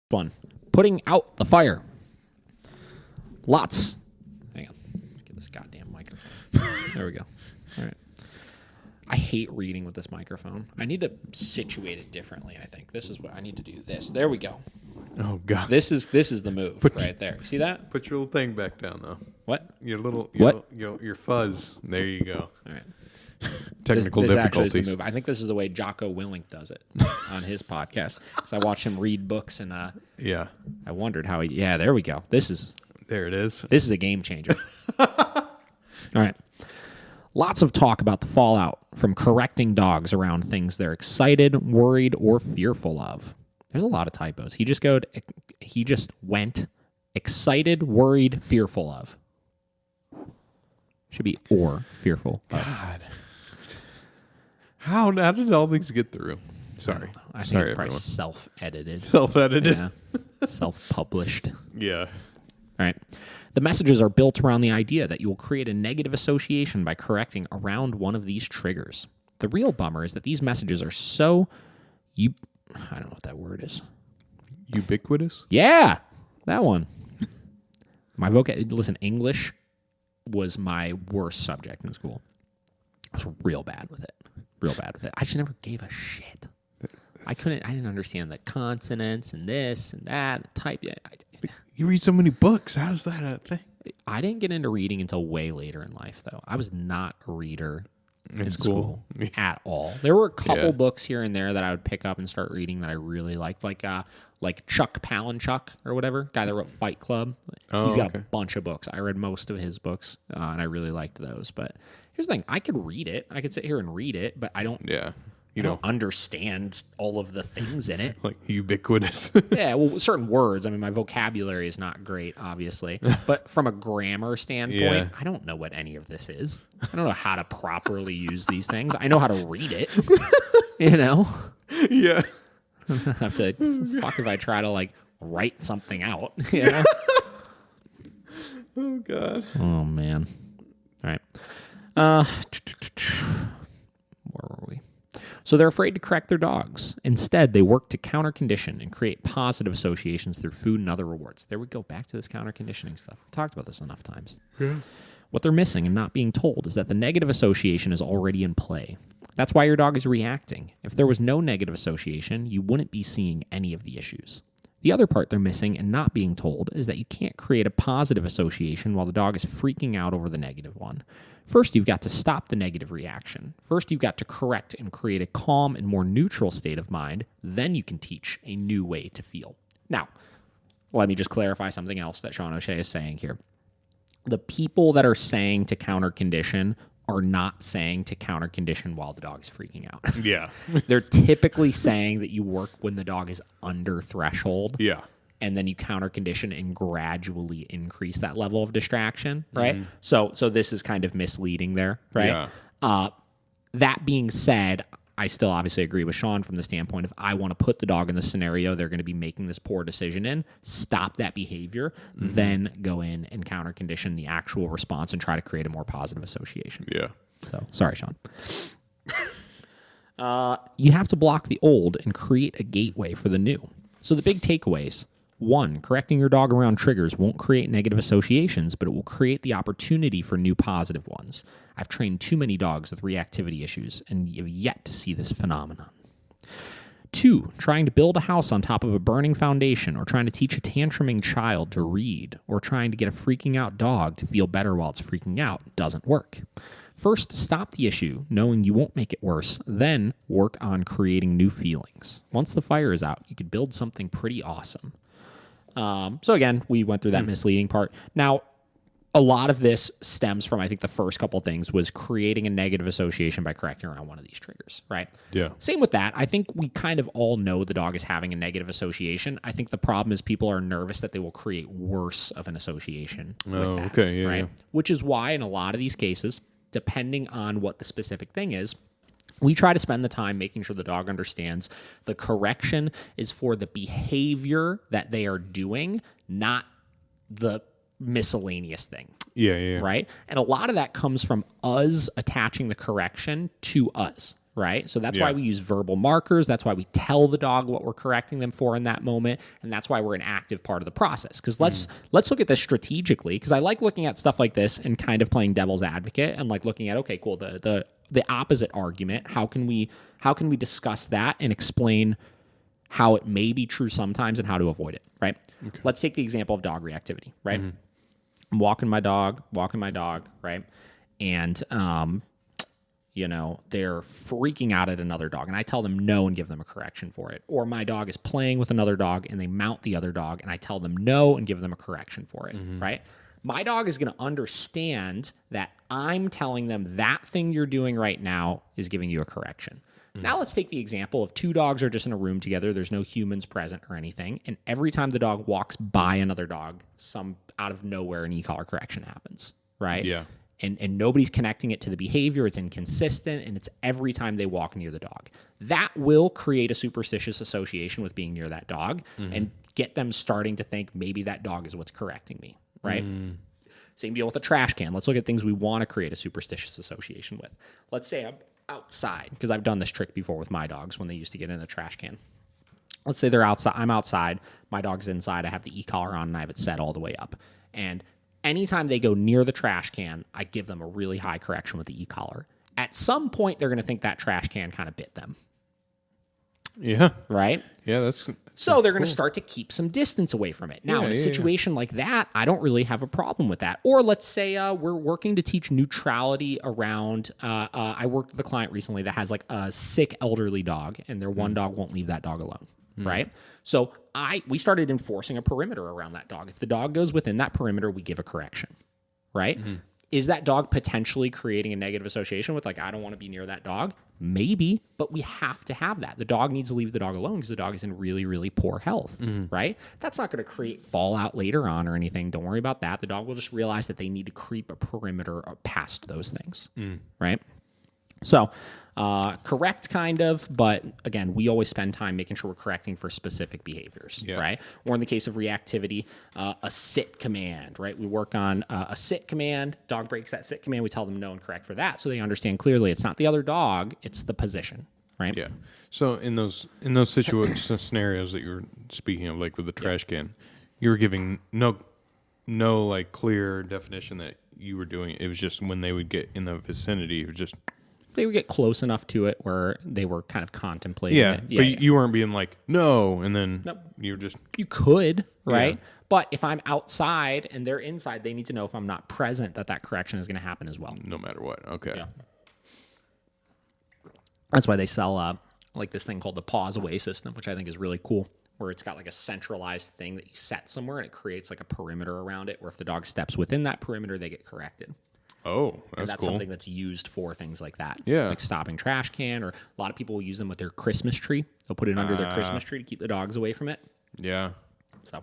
One, putting out the fire. Lots. Hang on. Get this goddamn microphone. There we go. All right. I hate reading with this microphone. I need to situate it differently, I think. This is what I need to do. This. There we go. Oh, God. This is the move right there. See that? Put your little thing back down, though. What? Your fuzz. There you go. All right. Technical this difficulties. Actually is the move. I think this is the way Jocko Willink does it on his podcast. Because I watch him read books and yeah, I wondered how he. Yeah, there we go. There it is. This is a game changer. All right. Lots of talk about the fallout from correcting dogs around things they're excited, worried, or fearful of. There's a lot of typos. He just went excited, worried, fearful of. Should be or fearful of. God. How did all these get through? Sorry. I think Sorry, it's probably everyone. self-edited. Self-edited. Yeah. Self-published. Yeah. All right. The messages are built around the idea that you will create a negative association by correcting around one of these triggers. The real bummer is that these messages are so... I don't know what that word is. Ubiquitous? Yeah, that one. Listen, English was my worst subject in school. I was real bad with it. I just never gave a shit. I didn't understand the consonants and this and that, the type. You read so many books. How's that a thing? I didn't get into reading until way later in life, though. I was not a reader in school at all. There were a couple books here and there that I would pick up and start reading that I really liked, like Chuck Palahniuk or whatever, guy that wrote Fight Club. He's got a bunch of books. I read most of his books, and I really liked those. But here's the thing: I could read it. I could sit here and read it, but I don't. Yeah. You don't understand all of the things in it. Like ubiquitous. Yeah, well, certain words. I mean, my vocabulary is not great, obviously. But from a grammar standpoint, I don't know what any of this is. I don't know how to properly use these things. I know how to read it. You know? Yeah. I have to, fuck if I try to, write something out. You know? Oh, God. Oh, man. All right. Where were we? So they're afraid to correct their dogs. Instead, they work to counter-condition and create positive associations through food and other rewards. There we go, back to this counter-conditioning stuff. We talked about this enough times. Yeah. What they're missing and not being told is that the negative association is already in play. That's why your dog is reacting. If there was no negative association, you wouldn't be seeing any of the issues. The other part they're missing and not being told is that you can't create a positive association while the dog is freaking out over the negative one. First, you've got to stop the negative reaction. First, you've got to correct and create a calm and more neutral state of mind. Then you can teach a new way to feel. Now, let me just clarify something else that Sean Osheas is saying here. The people that are saying to counter condition are not saying to counter condition while the dog is freaking out. Yeah. They're typically saying that you work when the dog is under threshold. Yeah. And then you counter condition and gradually increase that level of distraction, right? So this is kind of misleading there, right? Yeah. That being said, I still obviously agree with Sean from the standpoint of I want to put the dog in the scenario they're going to be making this poor decision in, stop that behavior, then go in and counter condition the actual response and try to create a more positive association. Yeah. So, sorry, Sean. You have to block the old and create a gateway for the new. So the big takeaways. 1, correcting your dog around triggers won't create negative associations, but it will create the opportunity for new positive ones. I've trained too many dogs with reactivity issues and have yet to see this phenomenon. 2, trying to build a house on top of a burning foundation or trying to teach a tantruming child to read or trying to get a freaking out dog to feel better while it's freaking out doesn't work. First, stop the issue, knowing you won't make it worse, then work on creating new feelings. Once the fire is out, you could build something pretty awesome. So again, we went through that misleading part. Now, a lot of this stems from, I think the first couple things was creating a negative association by correcting around one of these triggers, right? Yeah. Same with that. I think we kind of all know the dog is having a negative association. I think the problem is people are nervous that they will create worse of an association with that, okay, yeah, right? yeah. Which is why in a lot of these cases, depending on what the specific thing is, we try to spend the time making sure the dog understands the correction is for the behavior that they are doing, not the miscellaneous thing. Yeah. Right? And a lot of that comes from us attaching the correction to us, right? So that's why we use verbal markers. That's why we tell the dog what we're correcting them for in that moment, and that's why we're an active part of the process. Because let's look at this strategically, because I like looking at stuff like this and kind of playing devil's advocate and like looking at, okay, cool, the opposite argument. How can we discuss that and explain how it may be true sometimes and how to avoid it, right? Okay. Let's take the example of dog reactivity, right? I'm walking my dog, right? And, they're freaking out at another dog, and I tell them no and give them a correction for it. Or my dog is playing with another dog, and they mount the other dog, and I tell them no and give them a correction for it, right? My dog is going to understand that I'm telling them that thing you're doing right now is giving you a correction. Now let's take the example of two dogs are just in a room together. There's no humans present or anything. And every time the dog walks by another dog, some out of nowhere an e-collar correction happens, right? Yeah. And nobody's connecting it to the behavior. It's inconsistent, and it's every time they walk near the dog. That will create a superstitious association with being near that dog and get them starting to think maybe that dog is what's correcting me, right? Same deal with a trash can. Let's look at things we want to create a superstitious association with. Let's say I'm outside, because I've done this trick before with my dogs when they used to get in the trash can. Let's say they're outside. I'm outside. My dog's inside. I have the e-collar on, and I have it set all the way up. And anytime they go near the trash can, I give them a really high correction with the e-collar. At some point, they're going to think that trash can kind of bit them. Yeah. Right? Yeah, that's so they're going to start to keep some distance away from it. Now, in a situation like that, I don't really have a problem with that. Or let's say we're working to teach neutrality around, I worked with a client recently that has like a sick elderly dog, and their one dog won't leave that dog alone, right? So we started enforcing a perimeter around that dog. If the dog goes within that perimeter, we give a correction, right? Is that dog potentially creating a negative association with, like, I don't want to be near that dog? Maybe, but we have to have that. The dog needs to leave the dog alone because the dog is in really, really poor health, right? That's not going to create fallout later on or anything. Don't worry about that. The dog will just realize that they need to creep a perimeter past those things, right? So, correct kind of, but again, we always spend time making sure we're correcting for specific behaviors, right? Or in the case of reactivity, a sit command, right? We work on a sit command, dog breaks that sit command, we tell them no and correct for that so they understand clearly it's not the other dog, it's the position, right? Yeah. So in those scenarios that you were speaking of, like with the trash can, you were giving no like clear definition that you were doing. It was just when they would get in the vicinity, it was just... They would get close enough to it where they were kind of contemplating it. Yeah, but you weren't being like, no, and then you were just... You could, right? Yeah. But if I'm outside and they're inside, they need to know if I'm not present that correction is going to happen as well. No matter what, okay. Yeah. That's why they sell like this thing called the pause away system, which I think is really cool, where it's got like a centralized thing that you set somewhere and it creates like a perimeter around it, where if the dog steps within that perimeter, they get corrected. Oh, that's cool. Something that's used for things like that. Yeah. Like stopping trash can, or a lot of people will use them with their Christmas tree. They'll put it under their Christmas tree to keep the dogs away from it. Yeah. So